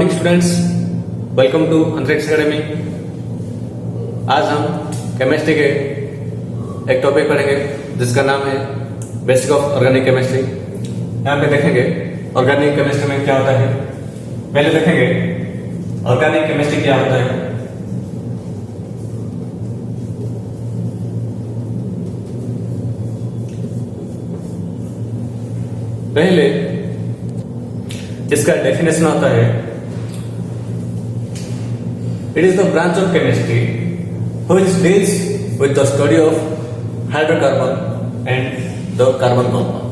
Morning students, welcome to अंतरिक्ष academy. आज हम केमिस्ट्री के एक टॉपिक पढ़ेंगे जिसका नाम है बेसिक ऑफ ऑर्गेनिक केमिस्ट्री। यहाँ पे देखेंगे ऑर्गेनिक केमिस्ट्री में क्या होता है। पहले देखेंगे ऑर्गेनिक केमिस्ट्री क्या होता है। पहले इसका डेफिनेशन होता है, it is the branch of chemistry which deals with the study of hydrocarbon and the carbon compound.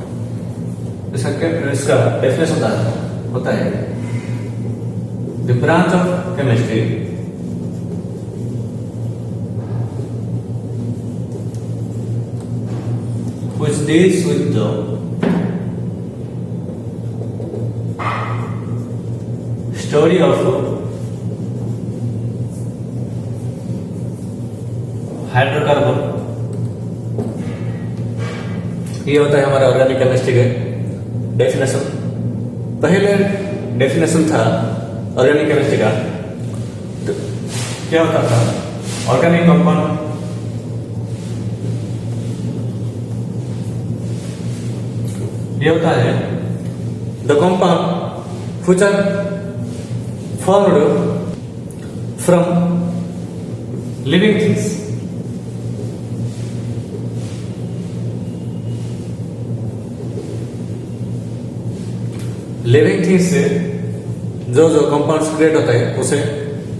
इसका डेफिनेशन होता है the branch of chemistry which deals with the story of hydrocarbon. ये होता है हमारा ऑर्गेनिक केमिस्ट्री का definition. पहले definition था ऑर्गेनिक केमिस्ट्री का, तो क्या होता था, ऑर्गेनिक कंपाउंड ये होता है the compound which are formed from living things। Living things से जो जो कंपाउंड्स क्रिएट होता है उसे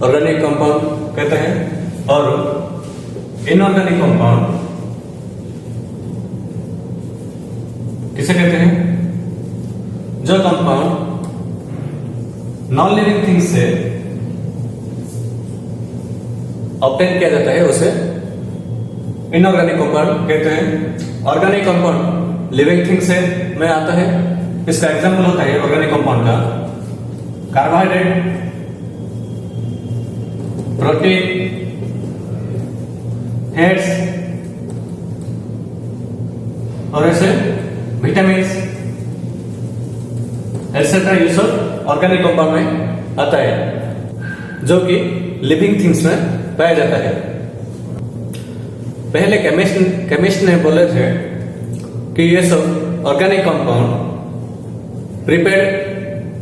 ऑर्गेनिक कंपाउंड कहते हैं। और इनऑर्गेनिक कंपाउंड किसे कहते हैं, जो कंपाउंड नॉन लिविंग थिंग्स से ऑब्टेन किया जाता है उसे इनऑर्गेनिक कंपाउंड कहते हैं। ऑर्गेनिक कंपाउंड लिविंग थिंग्स से में आता है। इसका एग्जांपल होता है ऑर्गेनिक कंपाउंड का कार्बोहाइड्रेट, प्रोटीन, फैट्स और ऐसे विटामिन एक्सेट्रा। ये सब ऑर्गेनिक कंपाउंड में आता है जो कि लिविंग थिंग्स में पाया जाता है। पहले केमिस्ट ने बोले थे कि ये सब organic compound prepared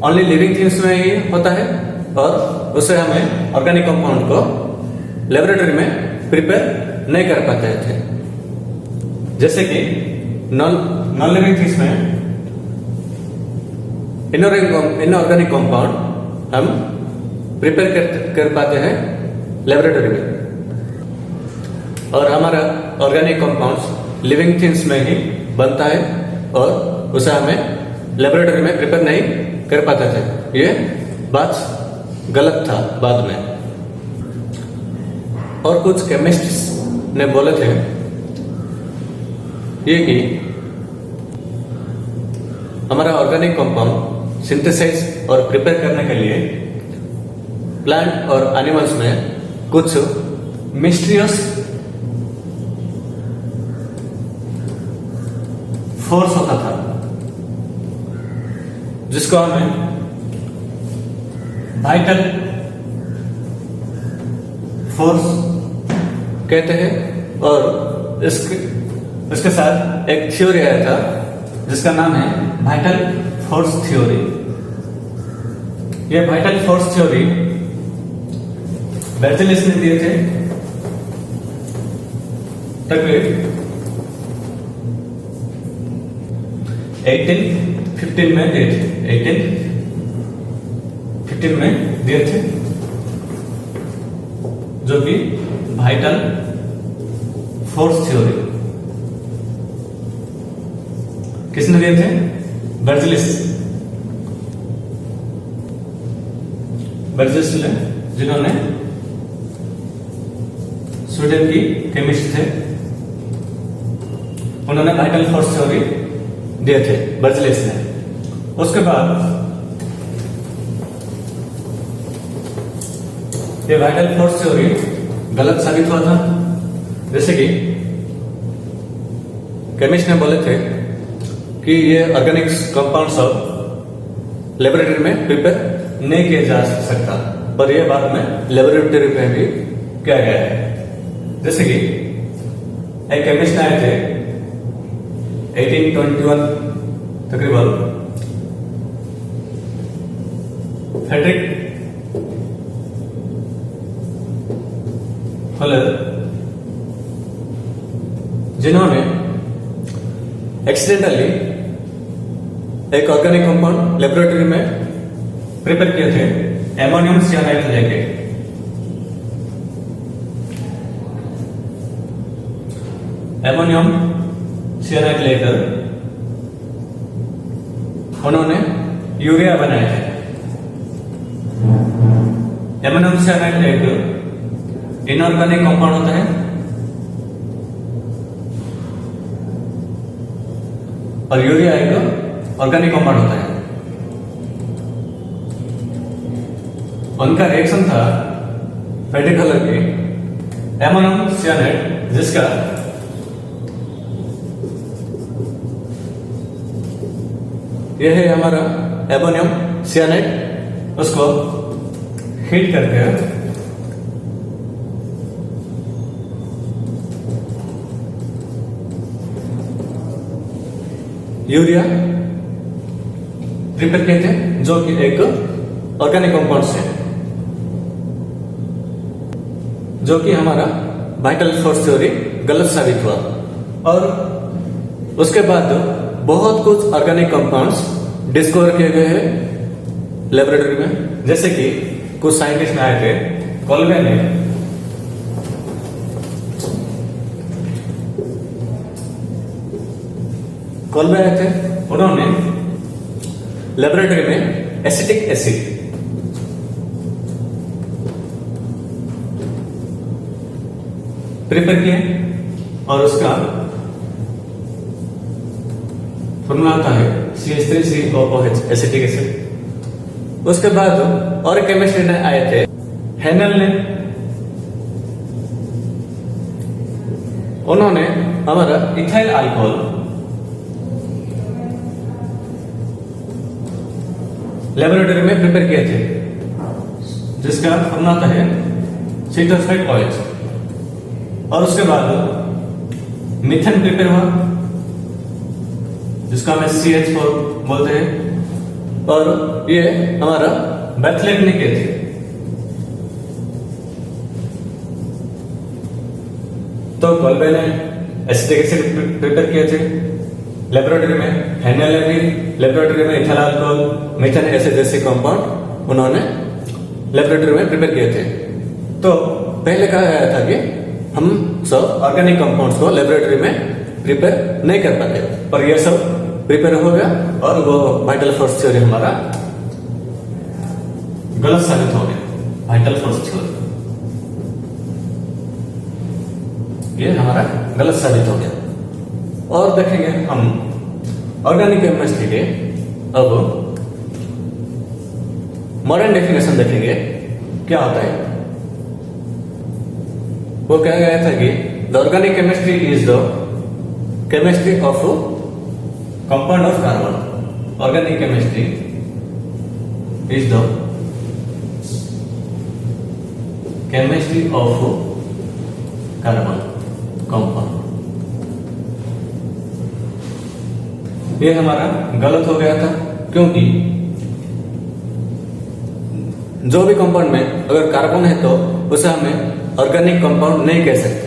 only living things में ही होता है और उसे हमें ऑर्गेनिक कंपाउंड को लेबोरेटरी में प्रिपेयर नहीं कर पाते थे। जैसे कि नॉन लिविंग थिंग्स में इनऑर्गेनिक कंपाउंड हम प्रिपेयर कर पाते हैं लेबोरेटरी में, और हमारा ऑर्गेनिक कंपाउंड्स लिविंग थिंग्स में ही बनता है और उसे हमें लेबोरेटरी में प्रिपेयर नहीं कर पाते थे। ये बात गलत था बाद में। और कुछ केमिस्ट्स ने बोले थे ये कि हमारा ऑर्गेनिक कंपाउंड सिंथेसाइज और प्रिपेयर करने के लिए प्लांट और एनिमल्स में कुछ मिस्टीरियस फोर्स होता था जिसको हमें वाइटल फोर्स कहते हैं। और इसके साथ एक थ्योरी आया था जिसका नाम है वाइटल फोर्स थ्योरी। ये वाइटल फोर्स थ्योरी बेर्जेलिस ने दिए थे तकरीबन 1815 में दिए थे। 1815 में दिए थे जो कि वाइटल फोर्स थ्योरी किसने दिए थे, बेर्जेलिस ने, जिन्होंने स्वीडन की केमिस्ट थे। उन्होंने वाइटल फोर्स थ्योरी दिए थे बेर्जेलिस ने। उसके बाद ये वाइटल फोर्स थ्योरी गलत साबित हुआ था। जैसे कि केमिस्ट ने बोले थे कि ये ऑर्गेनिक कंपाउंड्स अब लेबोरेटरी में प्रिपेयर नहीं किया जा सकता, पर यह बाद में लेबोरेटरी में भी किया गया है। जैसे कि एक केमिस्ट आए थे 1821 तकरीबन, फ्रेडरिक हॉलर, जिन्होंने एक्सीडेंटली एक ऑर्गेनिक कंपाउंड लेबोरेटरी में प्रिपेयर किए थे एमोनियम सियानाइड लेके। एमोनियम सियानाइड लेकर उन्होंने यूरिया बनाया है। एमोनियम सियानाइड एक इनऑर्गेनिक कंपाउंड होता है और यूरिया एक ऑर्गेनिक कंपाउंड होता है। उनका रिएक्शन था फ्रेडरिक हॉलर के एमोनियम सियानाइड, जिसका यह है हमारा एमोनियम सियानाइड, उसको हीट करके यूरिया प्रिपेयर किए थे, जो कि एक ऑर्गेनिक कंपाउंड है, जो कि हमारा वाइटल फोर्स थ्योरी गलत साबित हुआ। और उसके बाद बहुत कुछ ऑर्गेनिक कंपाउंड्स डिस्कवर किए गए हैं लेबोरेटरी में। जैसे कि कुछ साइंटिस्ट आए थे, कोल्बे ने आए थे, उन्होंने लेबोरेटरी में एसिटिक एसिड प्रिपेयर किए और उसका फॉर्मूला आता है CH3COOH, एसिटिक एसिड। उसके बाद और केमिस्ट आए थे, हेनल ने, उन्होंने हमारा इथाइल अल्कोहल लेबोरेटरी में प्रिपेयर किए थे, जिसका फॉर्मूला आता है C2H। और उसके बाद मीथेन प्रिपेयर हुआ, जिसका हमें CH4 बोलते हैं, और ये हमारा बैथलेट ने किए थे। तो कोल्बे ने एसिटिक एसिड प्रिपेयर किए थे लेबोरेटरी में, हेनल ने भी लेबोरेटरी में इथाइल अल्कोहल, मीथेन एसिड जैसे कंपाउंड उन्होंने लेबोरेटरी में प्रिपेयर किए थे। तो पहले कहा गया था कि हम सब ऑर्गेनिक कंपाउंड्स को लेबोरेटरी में प्रिपेयर नहीं कर पाते, पर यह सब प्रिपेयर हो गया और वो वाइटल फोर्स थ्योरी हमारा गलत साबित हो गया। वाइटल फोर्स थ्योरी ये हमारा गलत साबित हो गया। और देखेंगे हम ऑर्गेनिक केमिस्ट्री के अब मॉडर्न डेफिनेशन देखेंगे क्या होता है। वो कहा गया था कि the organic chemistry is the chemistry of compound of carbon. Organic chemistry is the chemistry of carbon compound. ये हमारा गलत हो गया था, क्योंकि जो भी कंपाउंड में अगर कार्बन है तो उसे हमें ऑर्गेनिक कंपाउंड नहीं कह सकते।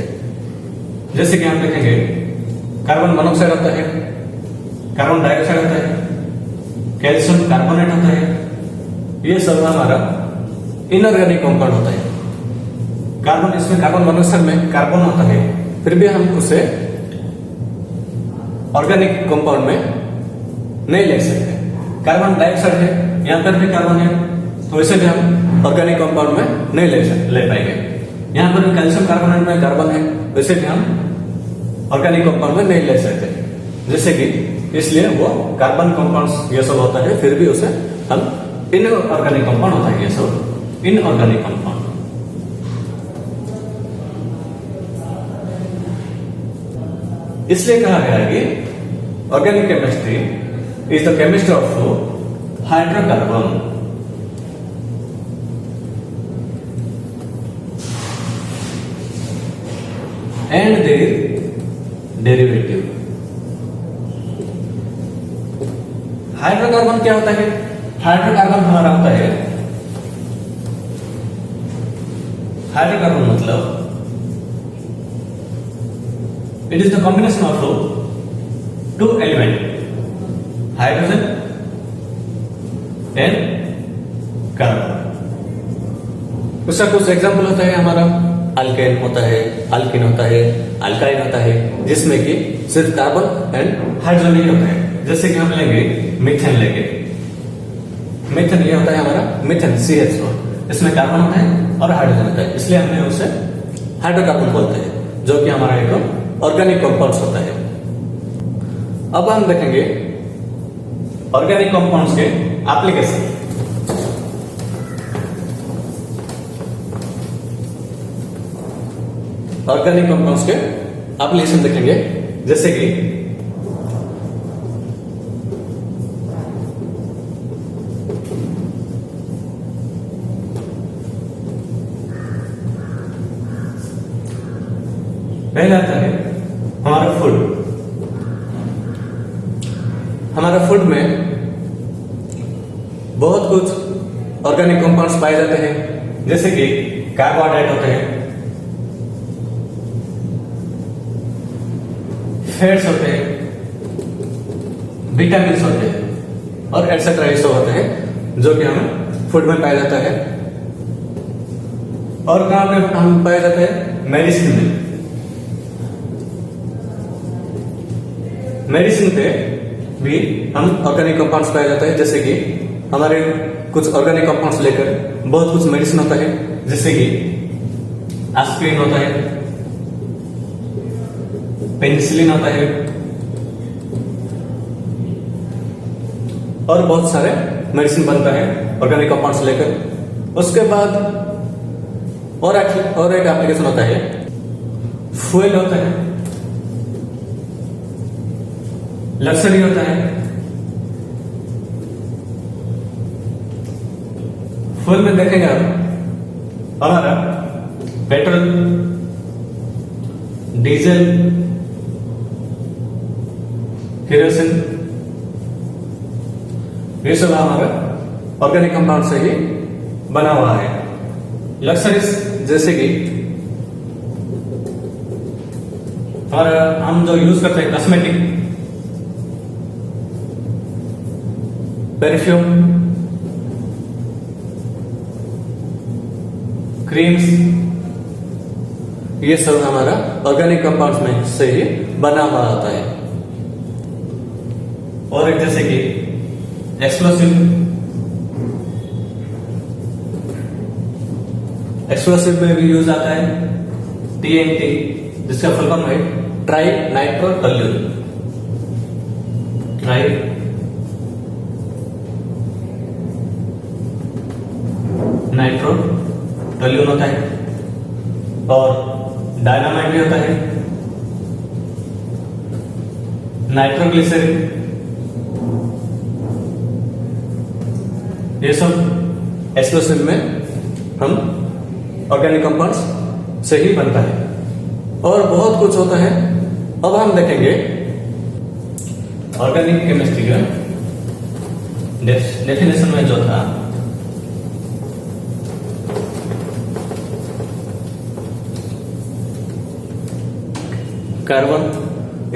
जैसे कि हम देखेंगे कार्बन मोनोऑक्साइड होता है, कार्बन डाइऑक्साइड होता है, कैल्शियम कार्बोनेट होता है, ये सब हमारा इनऑर्गेनिक कंपाउंड होता है। कार्बन, इसमें कार्बन मोनोऑक्साइड में कार्बन होता है, फिर भी हम उसे ऑर्गेनिक कंपाउंड में नहीं ले सकते। कार्बन डाइऑक्साइड है, यहां पर भी कार्बन है, तो इसे भी हम ऑर्गेनिक कंपाउंड में नहीं ले पाएंगे। यहां पर भी कैल्शियम कार्बोनेट में कार्बन है, वैसे भी हम ऑर्गेनिक कंपाउंड में नहीं ले सकते। जैसे कि इसलिए वो कार्बन कंपाउंड्स ये सब होता है, फिर भी उसे हम इनऑर्गेनिक कंपाउंड होता है, ये सब इनऑर्गेनिक कंपाउंड। इसलिए कहा गया है कि organic chemistry is the chemistry of hydrocarbon. And their derivative. Hydrocarbon क्या होता है? हाइड्रोकार्बन हमारा होता है, हाइड्रोकार्बन मतलब it is the combination of two element hydrogen and carbon. उसका कुछ एग्जाम्पल होता है हमारा अल्केन होता है, अल्किन होता है, अल्काइन होता है, जिसमें कि सिर्फ कार्बन एंड हाइड्रोजन ही होता है। जैसे कि हम लेंगे मीथेन लेंगे, मीथेन ये होता है हमारा मीथेन CH4, इसमें कार्बन होता है और हाइड्रोजन होता है, इसलिए हमने उसे हाइड्रोकार्बन बोलते हैं, जो कि हमारा एक ऑर्गेनिक कंपाउंड्स होता है। अब हम देखेंगे ऑर्गेनिक कंपाउंड्स के एप्लीकेशन। ऑर्गेनिक कंपाउंड्स के एप्लीकेशन देखेंगे, जैसे कि पहला आता है हमारा फूड। हमारा फूड में बहुत कुछ ऑर्गेनिक कंपाउंड्स पाए जाते हैं, जैसे कि कार्बोहाइड्रेट होते हैं, फैट्स होते हैं, विटामिन होते हैं और एटसेट्रा ये सब होते हैं, जो कि हमें फूड में पाया जाता है। और कहां पे हम पाया जाता है? मेडिसिन में। मेडिसिन पे भी हम ऑर्गेनिक कंपाउंड्स पाया जाता है, जैसे कि हमारे कुछ ऑर्गेनिक कंपाउंड्स लेकर बहुत कुछ मेडिसिन होता है, जैसे कि एस्पिरिन होता है, पेनिसिलिन होता है और बहुत सारे मेडिसिन बनता है ऑर्गेनिक कंपाउंड्स लेकर। उसके बाद और एक एप्लीकेशन होता है, फ्यूल होता है, लग्जरी होता है। फ्यूल में देखेंगे हम हमारा पेट्रोल, डीजल, केरोसिन, ये सब हमारा ऑर्गेनिक कंपाउंड से ही बना हुआ है। लग्जरीज जैसे कि हमारा हम जो यूज करते हैं कॉस्मेटिक, परफ्यूम, क्रीम्स, ये सब हमारा ऑर्गेनिक कंपाउंड्स में से ही बना हुआ होता है। और एक जैसे कि एक्सप्लोसिव, एक्सप्लोसिव में भी यूज आता है TNT, जिसका फुल फॉर्म है tri nitro toluene. Tri nitro toluene होता है। और डायनामाइट भी होता है, नाइट्रोग्लिसरीन, ये सब एक्सप्लोसिव में हम ऑर्गेनिक कंपाउंड्स से ही बनता है। और बहुत कुछ होता है। अब हम देखेंगे ऑर्गेनिक केमिस्ट्री का डेफिनेशन में जो था, carbon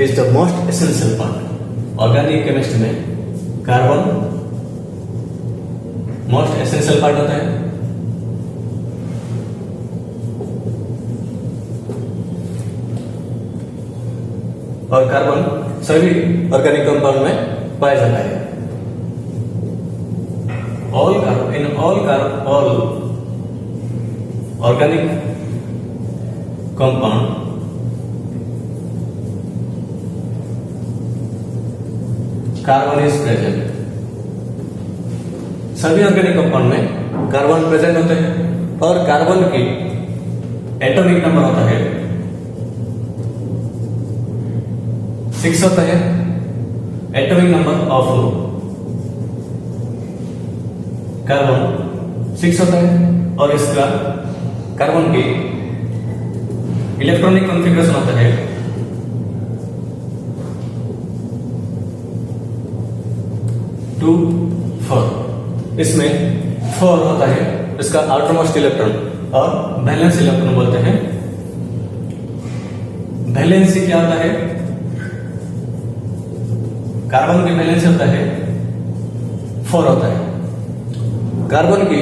is the most essential part. Organic chemistry में कार्बन मोस्ट एसेंशियल पार्ट होता है। और कार्बन सभी ऑर्गेनिक कंपाउंड में पाया जाता है। All organic compound carbon is present. सभी ऑर्गेनिक कंपाउंड में कार्बन प्रेजेंट होते हैं। और कार्बन की एटॉमिक नंबर होता है 6 होता है। एटॉमिक नंबर ऑफ कार्बन 6 होता है। और इसका कार्बन की इलेक्ट्रॉनिक कॉन्फ़िगरेशन होता है 2, 4। इसमें 4 होता है इसका आउटरमोस्ट इलेक्ट्रॉन और वैलेंस इलेक्ट्रॉन बोलते हैं। वैलेंसी क्या होता है? कार्बन की वैलेंसी होता है 4 होता है। कार्बन की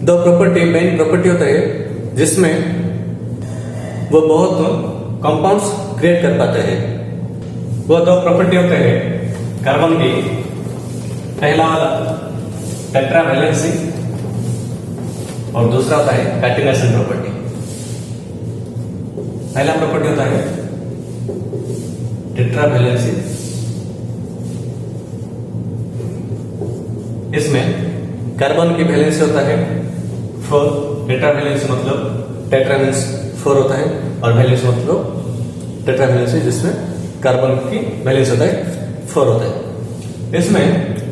दो प्रॉपर्टी, मेन प्रॉपर्टी होता है जिसमें वो बहुत कंपाउंड्स क्रिएट कर पाते हैं। वो दो प्रॉपर्टी होते हैं कार्बन की, पहला वाला टेट्रा वैलेंसी और दूसरा होता है कैटिनेशन प्रॉपर्टी। पहला प्रॉपर्टी होता है टेट्रा वैलेंसी, इसमें कार्बन की वैलेंसी होता है 4, टेट्रा वैलेंसी मतलब टेट्रा मीन्स 4 होता है और वैलेंसी मतलब टेट्रा वैलेंसी जिसमें कार्बन की वैलेंसी होता है 4 होता है। इसमें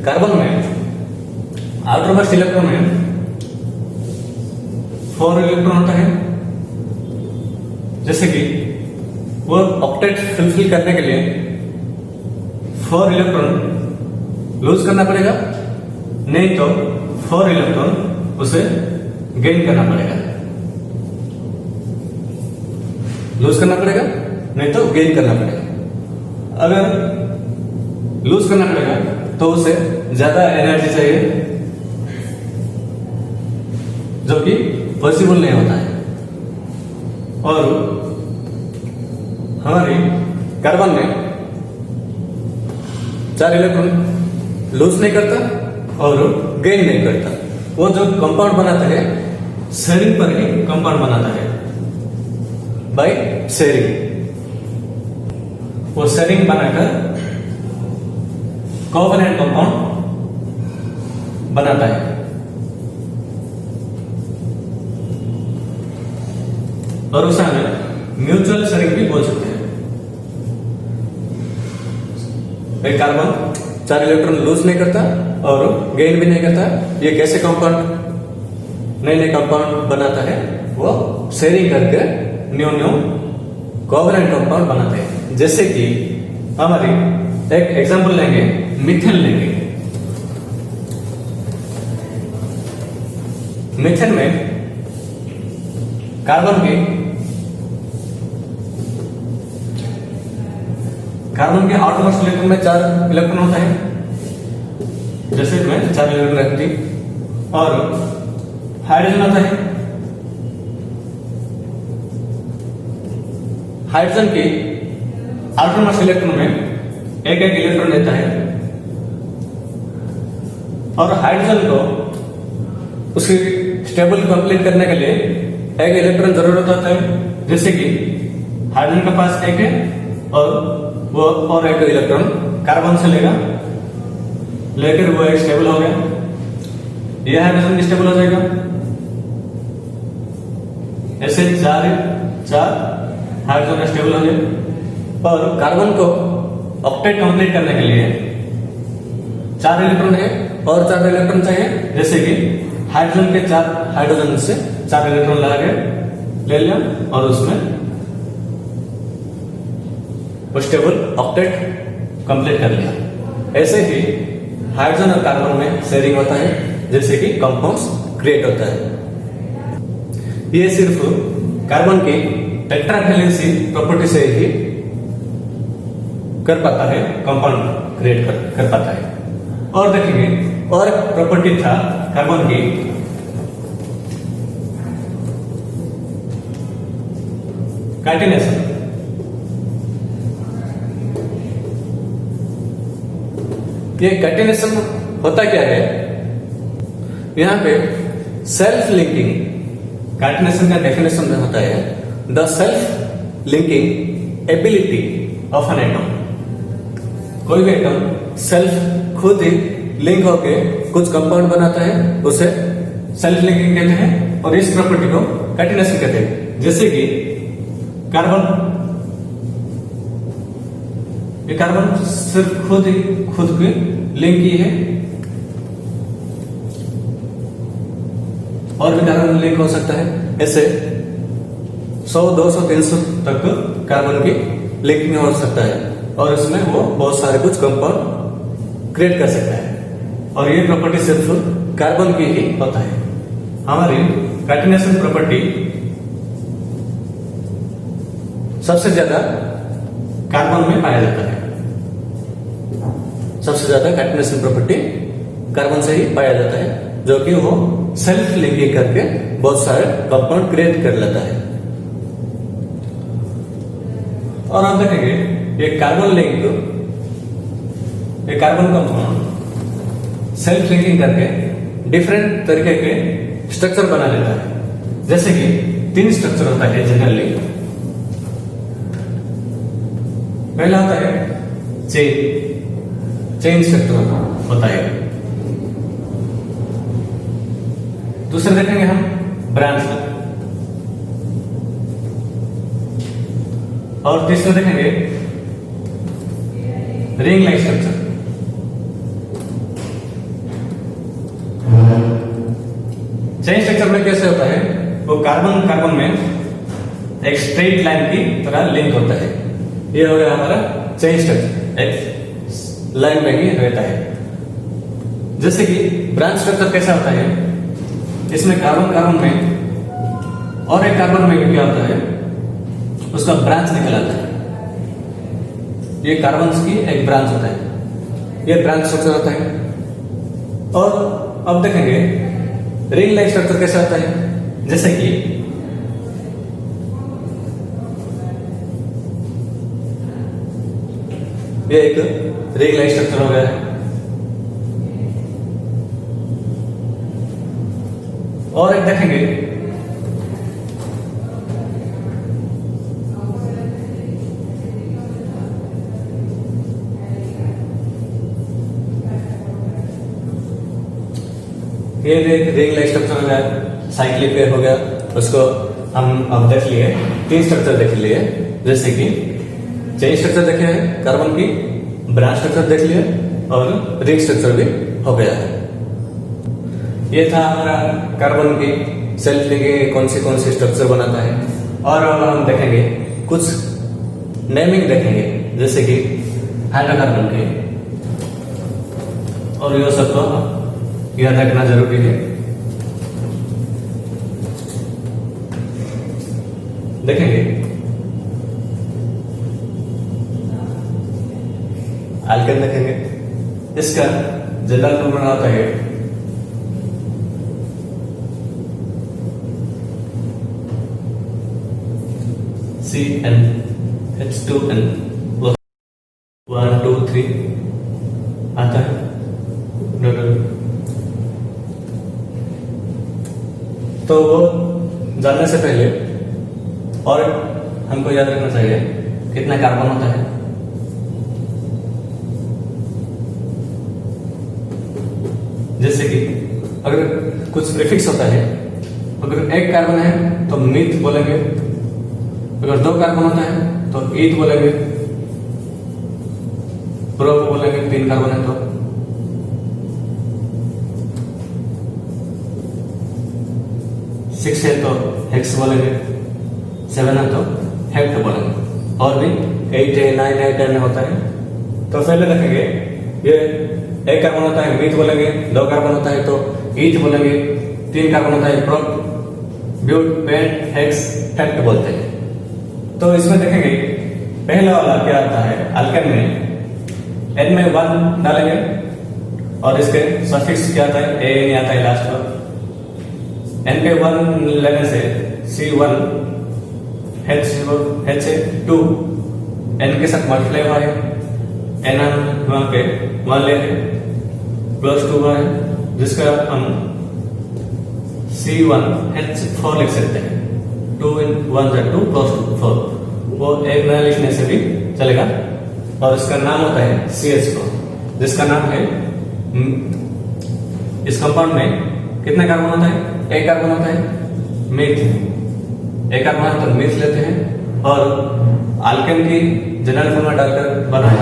कार्बन में आउटरमोस्ट इलेक्ट्रॉन में 4 इलेक्ट्रॉन होता है, जैसे कि वो ऑक्टेट फुलफिल करने के लिए 4 इलेक्ट्रॉन लूज करना पड़ेगा, नहीं तो 4 इलेक्ट्रॉन उसे गेन करना पड़ेगा। लूज करना पड़ेगा नहीं तो गेन करना पड़ेगा। अगर लूज करना पड़ेगा तो उसे ज्यादा एनर्जी चाहिए जो कि पॉसिबल नहीं होता है। और हमारी कार्बन में 4 इलेक्ट्रॉन लूज नहीं करता और गेन नहीं करता। वो जो कंपाउंड बनाता है शेयरिंग पर ही कंपाउंड बनाता है, बाय शेयरिंग। वो शेयरिंग बनाकर कोवेलेंट कंपाउंड बनाता है। और उसे हमें म्यूचुअल शेयरिंग भी बोल सकते हैं। एक कार्बन 4 इलेक्ट्रॉन लूज नहीं करता और गेन भी नहीं करता। ये कैसे कंपाउंड नए नए कंपाउंड बनाता है? वो शेयरिंग करके न्यू न्यू कोवेलेंट कंपाउंड बनाते हैं। जैसे कि हमारी एक एग्जांपल लेंगे, मीथेन लेंगे। मीथेन में कार्बन के आउटमोस्ट इलेक्ट्रॉन में 4 इलेक्ट्रॉन होता है, जैसे में 4 इलेक्ट्रॉन रहती, और हाइड्रोजन होता है। हाइड्रोजन की आउटरमोस्ट इलेक्ट्रॉन में एक इलेक्ट्रॉन रहता है और हाइड्रोजन को उसकी स्टेबल कंप्लीट करने के लिए एक इलेक्ट्रॉन जरूरत होता है। जैसे कि हाइड्रोजन के पास एक है और वो और एक इलेक्ट्रॉन कार्बन से लेकर वो एक स्टेबल हो गया, यह हाइड्रोजन स्टेबल हो जाएगा। ऐसे 4 हाइड्रोजन स्टेबल हो जाए। और कार्बन को ऑक्टेट कंप्लीट करने के लिए 4 इलेक्ट्रॉन है और 4 इलेक्ट्रॉन चाहिए। जैसे कि हाइड्रोजन के 4 हाइड्रोजन से 4 इलेक्ट्रॉन ले लिया और उसमें वो स्टेबल ऑक्टेट कंप्लीट कर लिया। ऐसे ही हाइड्रोजन और कार्बन में शेयरिंग होता है, जैसे कि कंपाउंड्स क्रिएट होता है। ये सिर्फ कार्बन की टेट्रा वैलेंसी प्रॉपर्टी से ही कर पाता है, कंपाउंड क्रिएट कर पाता है। और देखेंगे और प्रॉपर्टी था कार्बन की कैटिनेशन। ये कैटिनेशन होता क्या है? यहां पे सेल्फ लिंकिंग, कैटिनेशन का डेफिनेशन में होता है the self linking ability of an atom. कोई भी एटम सेल्फ खुद ही लिंक होके कुछ कंपाउंड बनाता है, उसे सेल्फ लिंकिंग कहते हैं और इस प्रॉपर्टी को कैटिनेशन कहते हैं। जैसे कि कार्बन, ये कार्बन सिर्फ खुद की लिंक की है, और भी कार्बन लिंक हो सकता है। ऐसे 100, 200, 300 तक कार्बन की लिंकिंग हो सकता है और इसमें वो बहुत सारे कुछ कंपाउंड क्रिएट कर सकता है। और ये प्रॉपर्टी सिर्फ कार्बन की ही होता है। हमारी कैटेनेशन प्रॉपर्टी सबसे ज्यादा कार्बन में पाया जाता है। सबसे ज्यादा कैटेनेशन प्रॉपर्टी कार्बन से ही पाया जाता है, जो कि वो सेल्फ लिंकिंग करके बहुत सारे कंपाउंड क्रिएट कर लेता है। और आप देखेंगे ये कार्बन लिंक, ये कार्बन कंपाउंड सेल्फ लिंकिंग करके डिफरेंट तरीके के स्ट्रक्चर बना लेता है। जैसे कि 3 स्ट्रक्चर होता है जनरली। पहला होता है चेन स्ट्रक्चर होता है। दूसरा देखेंगे हम ब्रांच, और तीसरा देखेंगे ring like structure. Chain structure में कैसे होता है, वो कार्बन कार्बन में एक स्ट्रेट लाइन की तरह लिंक होता है। ये हो गया हमारा चेन स्ट्रक्चर, एक लाइन में ही रहता है। जैसे कि ब्रांच स्ट्रक्चर कैसा होता है, इसमें कार्बन कार्बन में और एक कार्बन में क्या होता है, उसका ब्रांच निकल आता है। ये कार्बन की एक ब्रांच होता है, ये ब्रांच स्ट्रक्चर होता है। और अब देखेंगे रिंग लाइक स्ट्रक्चर कैसा होता है। जैसे कि ये एक रिंग लाइक स्ट्रक्चर हो गया है। और एक देखेंगे ये एक रिंग लाइक स्ट्रक्चर हो गया, साइक्लिक पेयर हो गया। उसको हम अब देख लिए 3 स्ट्रक्चर देख लिए। जैसे कि चेन स्ट्रक्चर देखे हैं कार्बन की, ब्रांच स्ट्रक्चर देख लिए और रिंग स्ट्रक्चर भी हो गया है। ये था हमारा कार्बन की सेल्फ लिंकिंग कौन सी स्ट्रक्चर बनाता है। और अब हम देखेंगे कुछ नेमिंग देखेंगे, जैसे कि हाइड्रोकार्बन के, और ये सबको याद रखना जरूरी है। देखेंगे एल्केन देखेंगे, इसका जनरल फॉर्मूला होता है CnH2n + 1 2 3 आता है। तो वो जानने से पहले और हमको याद रखना चाहिए कितना कार्बन होता है। जैसे कि अगर कुछ प्रीफिक्स होता है, अगर एक कार्बन है तो मीथ बोलेंगे, अगर 2 कार्बन होता है तो ईथ बोलेंगे, प्रोप बोलेंगे, 3 कार्बन है तो, 6 है तो हेक्स बोलेंगे, 7 है तो हेक्ट बोलेंगे, और भी 8 है, 9 है, 10 होता है। तो पहले देखेंगे ये एक कार्बन होता है मीथ बोलेंगे, 2 कार्बन होता है तो ईथ बोलेंगे, 3 कार्बन होता है प्रोप, ब्यूट, पेंट, हेक्स, हेक्ट बोलते हैं। तो इसमें देखेंगे पहला वाला क्या आता है, अल्केन में N में 1 डालेंगे और इसके सफिक्स क्या आता है, A आता है लास्ट में। N पे 1 लेने से C1 H2 N के साथ मल्टीप्लाई हुआ है, N हम वहां पे 1 ले लें, +2 हुआ है, जिसका हम C1H4 लिख सकते हैं। 2 × 1 = 2 + 4, वो एक नया लिखने से भी चलेगा। और इसका नाम होता है CH4, जिसका नाम है, इस कंपाउंड में कितने कार्बन होता है, एक कार्बन होता है मीथ, एक कार्बन है तो मीथ लेते हैं और अल्केन की जनरल फॉर्मूला डालकर बनाए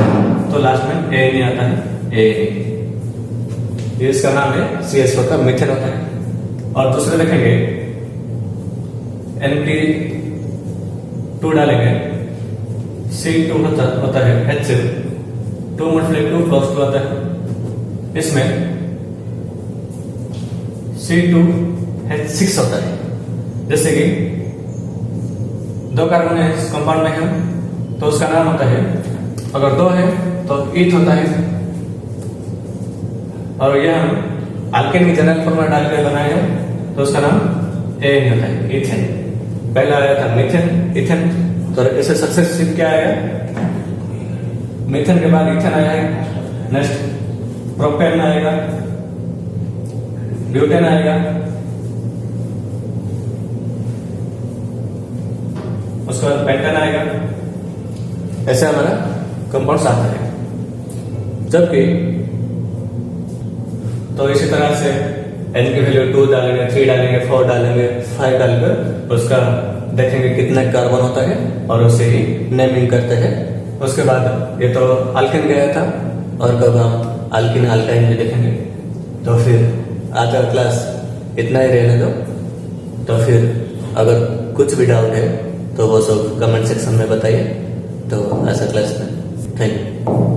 तो लास्ट में A आता है, ये इसका नाम है CH4 का मीथेन होता है। और दूसरे देखेंगे 2 डालेंगे, C2 होता है H2, 2 मल्टीप्लाई 2 प्लस 2 आता है। इसमें C2H6 होता है। जैसे कि 2 कार्बन है इस कंपाउंड में है तो उसका नाम होता है, अगर 2 है तो ईथ होता है। और यह हम अल्केन की जनरल फॉर्मूला डाल के बनाए हैं तो उसका नाम एन होता है, इथेन। पहला आया था मीथेन, इथेन, तो इसे सक्सेसिव क्या आएगा, मीथेन के बाद इथेन आया है, नेक्स्ट प्रोपेन आएगा, ब्यूटेन आएगा, उसके बाद पेंटेन आएगा। ऐसे हमारा कंपाउंड्स आता है। जबकि तो इसी तरह से n की वैल्यू 2 डालेंगे, 3 डालेंगे, 4 डालेंगे, 5 डालकर उसका देखेंगे कितना कार्बन होता है और उसे ही नेमिंग करते हैं। उसके बाद ये तो अल्केन गया था और कब हम अल्किन अल्काइन भी देखेंगे। तो फिर आज का क्लास इतना ही रहने दो। तो फिर अगर कुछ भी डाउट है तो वो सब कमेंट सेक्शन में बताइए। तो ऐसा क्लास में थैंक यू।